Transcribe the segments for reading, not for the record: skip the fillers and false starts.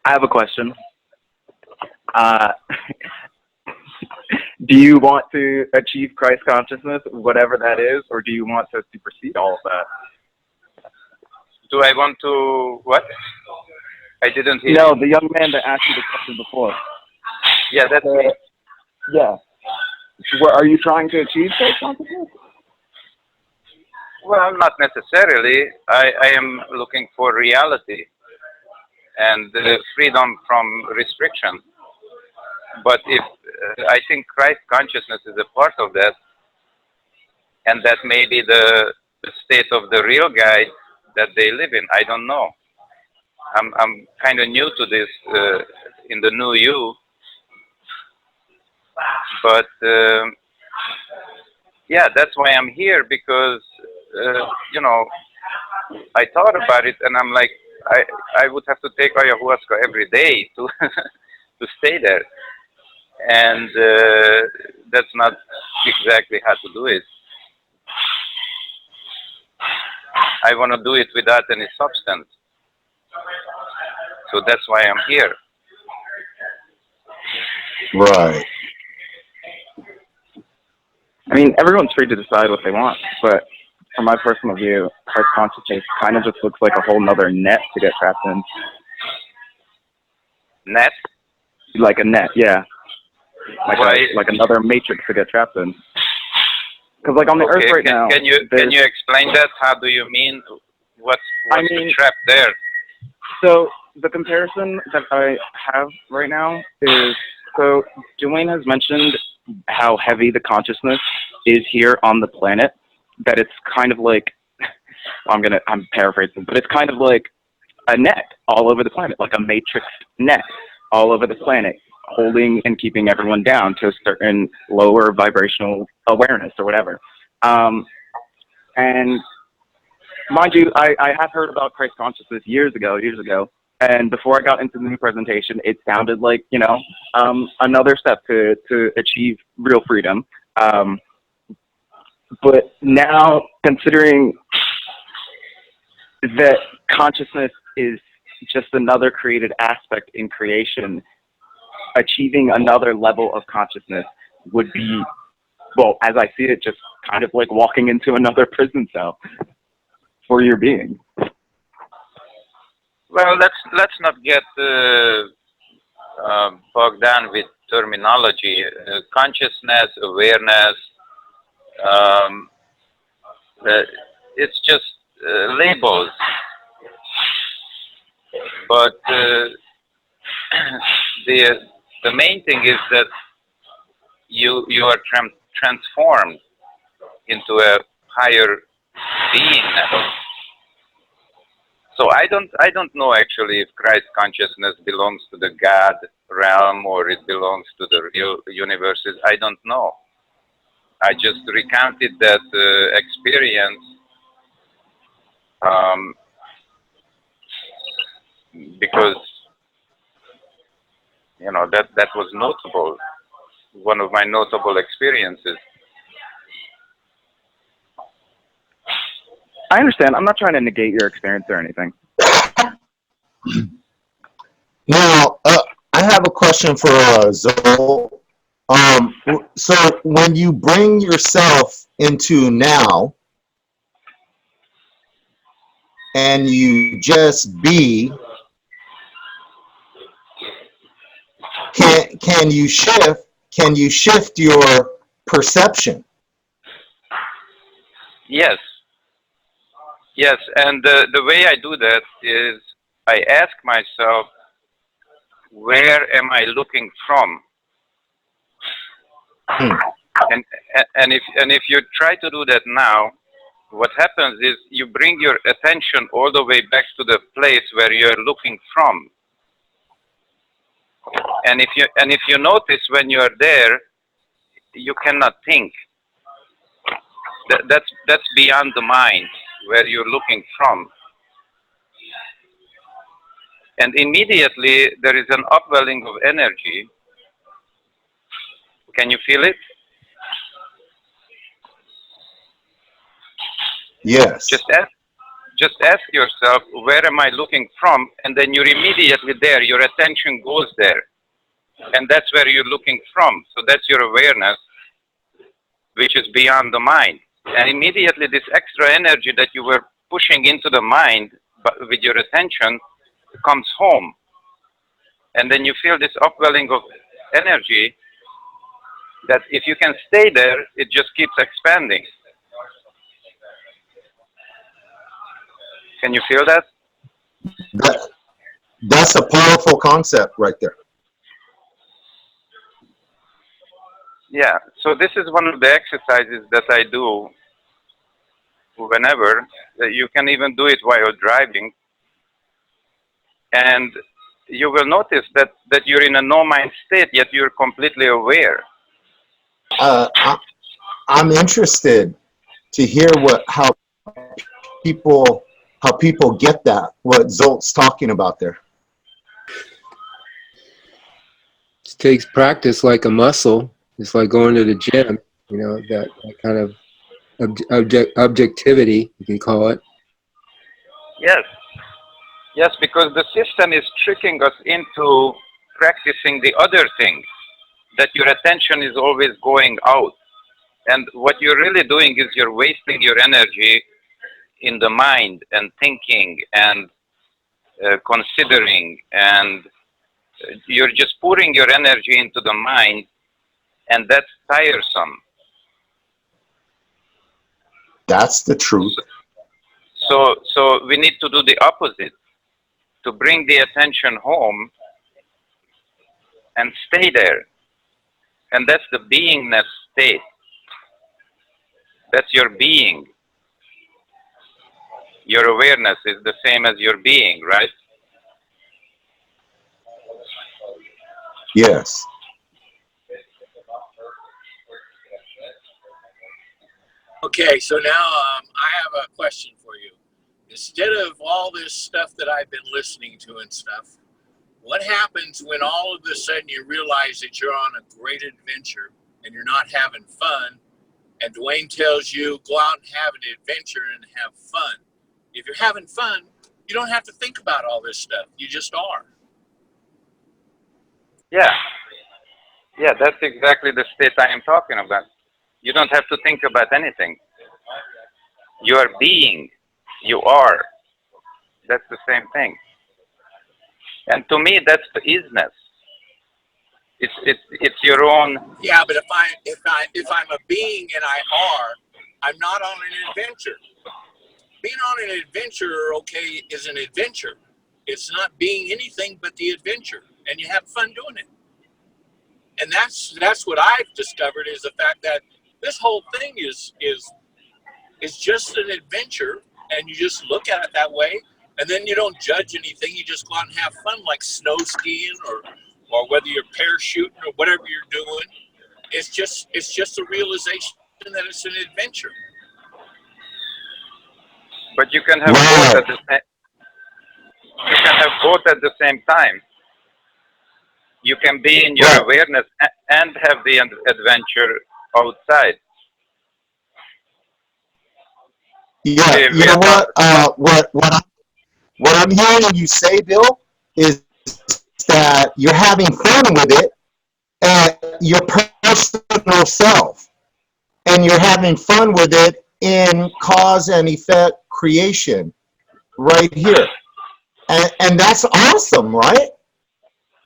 I have a question. Uh, do you want to achieve Christ consciousness, whatever that is, or do you want to supersede all of that? Do I want to what? I didn't hear. No, you. the young man that asked you the question before. Yeah, that's me. Yeah. Are you trying to achieve Christ consciousness? Well, not necessarily. I am looking for reality and freedom from restriction. But if I think Christ consciousness is a part of that, and that may be the state of the real guide that they live in. I don't know. I'm kind of new to this in the new you, but yeah, that's why I'm here, because you know, I thought about it and I'm like, I would have to take ayahuasca every day to to stay there, and that's not exactly how to do it. I want to do it without any substance. So that's why I'm here. Right. I mean, everyone's free to decide what they want, but from my personal view, Christ consciousness kind of just looks like a whole nother net to get trapped in. Net? Like a net, yeah. Why? Like another matrix to get trapped in. Because like on the Earth right now, can you explain that? How do you mean? What's the trap there? So the comparison that I have right now is, so Dwayne has mentioned how heavy the consciousness is here on the planet, that it's kind of like, I'm paraphrasing, but it's kind of like a net all over the planet, like a matrix net all over the planet, holding and keeping everyone down to a certain lower vibrational awareness or whatever. And mind you, I have heard about Christ consciousness years ago, and before I got into the new presentation, it sounded like, you know, another step to achieve real freedom. But now, considering that consciousness is just another created aspect in creation, achieving another level of consciousness would be, well, as I see it, just kind of like walking into another prison cell for your being. Well, let's not get bogged down with terminology. Consciousness, awareness, it's just labels. But the main thing is that you are transformed into a higher being. So I don't know actually if Christ consciousness belongs to the God realm or it belongs to the real universes. I don't know. I just recounted that experience because, you know, that was notable, one of my notable experiences. I understand. I'm not trying to negate your experience or anything. Now, I have a question for Zoe. So when you bring yourself into now and you just be, can you shift your perception? Yes. Yes, and the way I do that is I ask myself, where am I looking from? And if you try to do that now, what happens is you bring your attention all the way back to the place where you're looking from. And if you notice when you are there, you cannot think. That's beyond the mind, where you're looking from. And immediately there is an upwelling of energy. Can you feel it? Yes. Just just ask yourself, where am I looking from? And then you're immediately there. Your attention goes there. And that's where you're looking from. So that's your awareness, which is beyond the mind. And immediately this extra energy that you were pushing into the mind but with your attention comes home. And then you feel this upwelling of energy that if you can stay there, it just keeps expanding. Can you feel that? That's a powerful concept right there. Yeah, so this is one of the exercises that I do whenever. You can even do it while driving. And you will notice that you're in a no-mind state, yet you're completely aware. I'm interested to hear how people get that, what Zolt's talking about there. It takes practice like a muscle. It's like going to the gym, you know, that kind of objectivity, you can call it. Yes. Yes, because the system is tricking us into practicing the other thing, that your attention is always going out. And what you're really doing is you're wasting your energy in the mind and thinking and considering, and you're just pouring your energy into the mind, and that's tiresome. That's the truth. So we need to do the opposite, to bring the attention home and stay there. And that's the beingness state. That's your being. Your awareness is the same as your being, right? Yes. Okay, so now I have a question for you. Instead of all this stuff that I've been listening to and stuff, what happens when all of a sudden you realize that you're on a great adventure and you're not having fun, and Dwayne tells you, go out and have an adventure and have fun? If you're having fun, you don't have to think about all this stuff. You just are. Yeah. Yeah, that's exactly the state I am talking about. You don't have to think about anything. You are being. You are. That's the same thing. And to me, that's the isness. It's your own. Yeah, but if I'm a being and I are, I'm not on an adventure. Being on an adventure, okay, is an adventure. It's not being anything but the adventure, and you have fun doing it. And that's what I've discovered, is the fact that this whole thing is just an adventure, and you just look at it that way, and then you don't judge anything. You just go out and have fun, like snow skiing or whether you're parachuting or whatever you're doing. It's just a realization that it's an adventure. But you can have both at the same. You can have both at the same time. You can be in your awareness and have the adventure outside. Yeah, you know what I'm hearing you say, Bill, is that you're having fun with it at your personal self, and you're having fun with it in cause and effect creation right here. And that's awesome, right?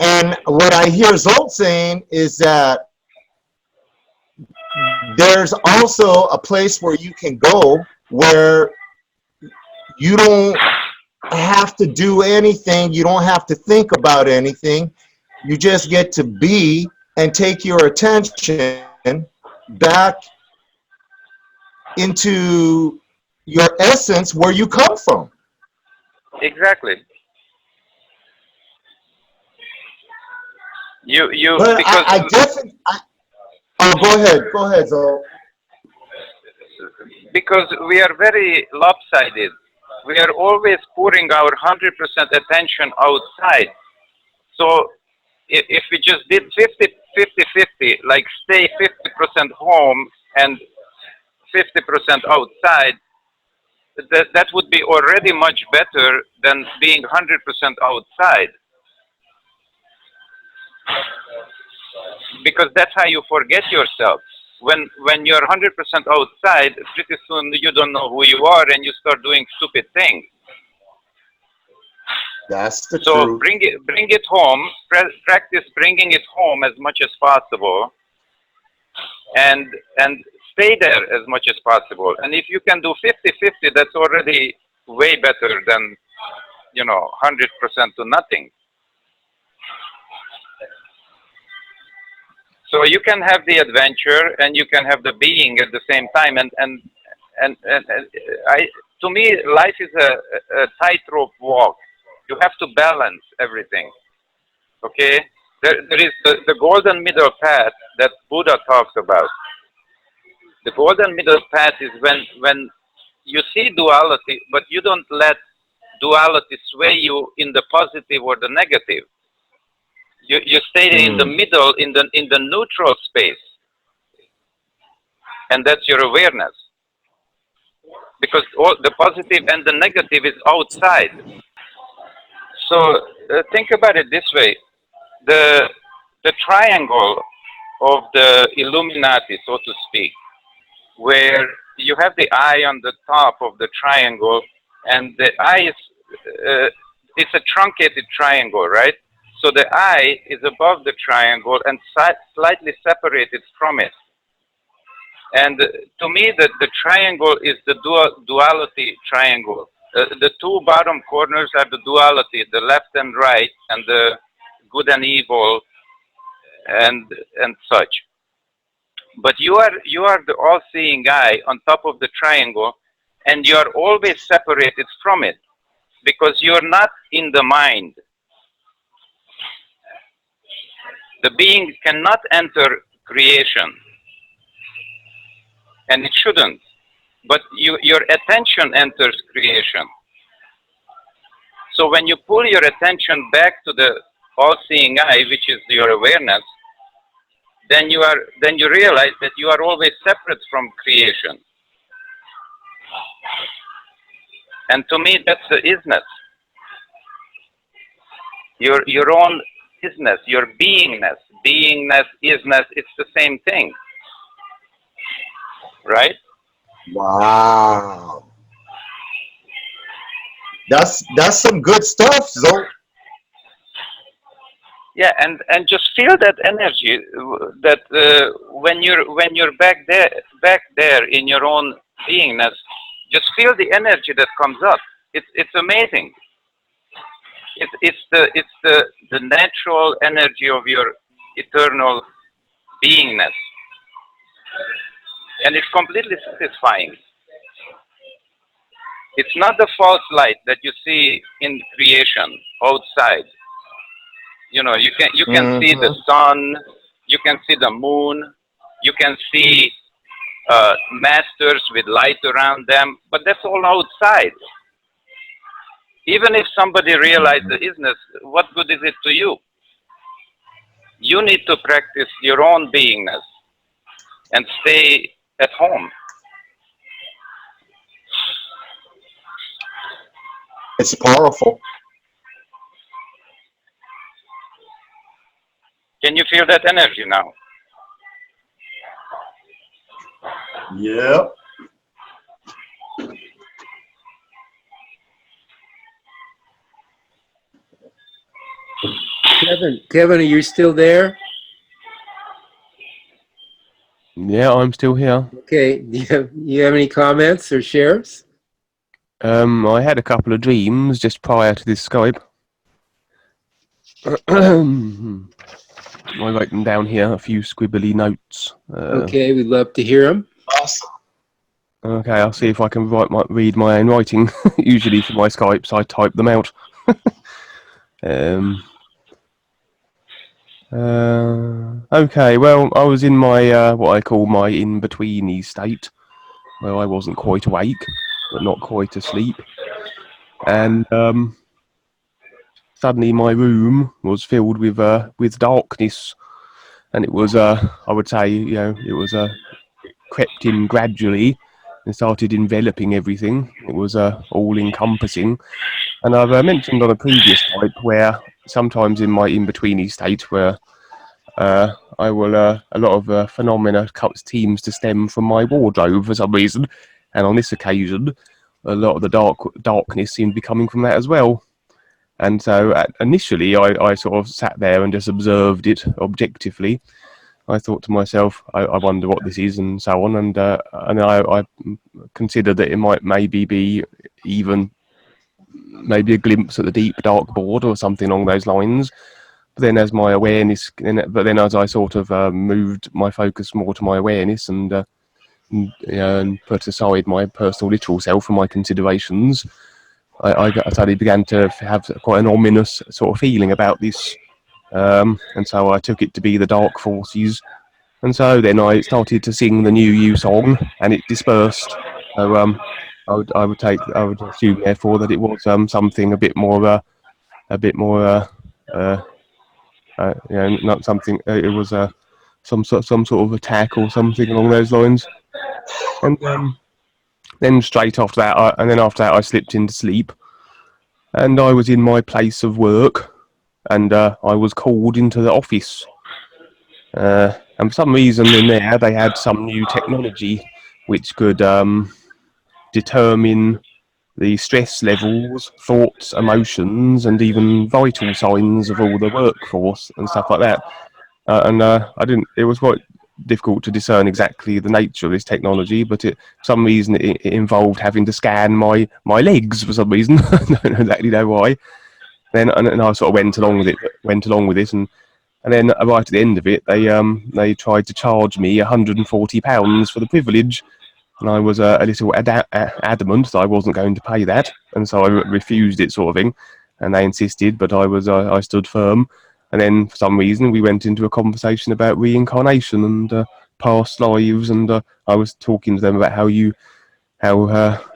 And what I hear Zolt saying is that there's also a place where you can go where you don't have to do anything. You don't have to think about anything. You just get to be and take your attention back into your essence, where you come from. Exactly. But because I definitely. Go ahead, Zoe. Because we are very lopsided. We are always pouring our 100% attention outside. So if we just did 50-50, like stay 50% home and 50% outside, that would be already much better than being 100% outside, because that's how you forget yourself. When you're 100% outside, pretty soon you don't know who you are and you start doing stupid things. That's the So truth. bring it home. Practice bringing it home as much as possible, and stay there as much as possible. And if you can do 50-50, that's already way better than 100% to nothing. So you can have the adventure and you can have the being at the same time. And to me, life is a tightrope walk. You have to balance everything. Okay? There is the golden middle path that Buddha talks about. The golden middle path is when you see duality, but you don't let duality sway you in the positive or the negative. You stay in the middle, in the neutral space, and that's your awareness. Because all the positive and the negative is outside. So think about it this way: the triangle of the Illuminati, so to speak, where you have the eye on the top of the triangle, and the eye is it's a truncated triangle, right? So the eye is above the triangle and slightly separated from it. And to me, the triangle is the duality triangle. The two bottom corners are the duality, the left and right, and the good and evil, and such. But you are the all-seeing eye on top of the triangle, and you are always separated from it, because you are not in the mind. The being cannot enter creation, and it shouldn't. But your attention enters creation. So when you pull your attention back to the all-seeing eye, which is your awareness, then you realize that you are always separate from creation. And to me, that's the isness. Your own isness, your beingness, isness, it's the same thing. Right? Wow. That's some good stuff, Zo. Yeah, and just feel that energy that when you're back there in your own beingness, just feel the energy that comes up. It's amazing. It's the natural energy of your eternal beingness, and it's completely satisfying. It's not the false light that you see in creation outside. You can see the sun, you can see the moon, you can see masters with light around them, but that's all outside. Even if somebody realized the isness, what good is it to you? You need to practice your own beingness and stay at home. It's powerful. Can you feel that energy now? Yep. Kevin, are you still there? Yeah, I'm still here. Okay. Do you have any comments or shares? I had a couple of dreams just prior to this Skype. I wrote them down here, a few squibbly notes. Okay, we'd love to hear them. Awesome. Okay, I'll see if I can read my own writing. Usually for my Skypes, I type them out. Okay, well, I was in my what I call my in-betweeny state, where I wasn't quite awake, but not quite asleep, and suddenly my room was filled with darkness, and it was I would say, it was crept in gradually, and started enveloping everything. It was all-encompassing. And I've mentioned on a previous type where sometimes in my in-betweeny state where I will, a lot of phenomena seems to stem from my wardrobe for some reason. And on this occasion, a lot of the darkness seemed to be coming from that as well. And so initially I sort of sat there and just observed it objectively. I thought to myself, I wonder what this is and so on. And I considered that it might maybe be even maybe a glimpse at the deep dark board or something along those lines. But then as my awareness, but then as I sort of moved my focus more to my awareness and put aside my personal literal self and my considerations, I suddenly began to have quite an ominous sort of feeling about this. And so I took it to be the dark forces. And so then I started to sing the New You song, and it dispersed. So I would assume therefore that it was something a bit more not something. It was some sort of attack or something along those lines. And then straight after that, I slipped into sleep, and I was in my place of work, and I was called into the office. And for some reason in there, they had some new technology which could determine the stress levels, thoughts, emotions, and even vital signs of all the workforce and stuff like that. I didn't. It was quite difficult to discern exactly the nature of this technology, but for some reason it involved having to scan my legs for some reason. I don't exactly know why. Then and I sort of went along with it, and then right at the end of it, they tried to charge me £140 for the privilege, and I was a little adamant that I wasn't going to pay that, and so I refused it, sort of thing. And they insisted, but I stood firm. And then for some reason, we went into a conversation about reincarnation and past lives, and I was talking to them about how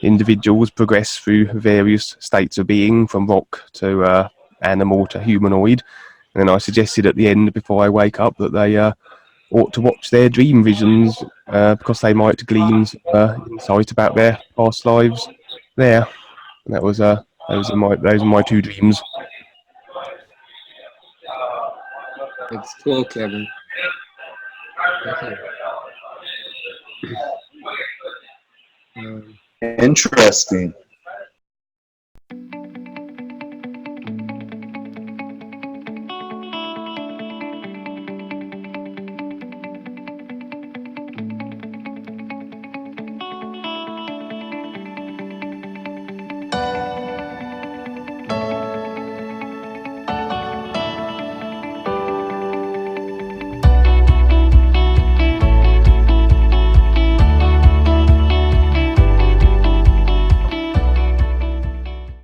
individuals progress through various states of being, from rock to animal to humanoid. And then I suggested at the end, before I wake up, that they ought to watch their dream visions because they might glean insight about their past lives there. And that was those are my two dreams. It's cool, Kevin. Okay. Interesting.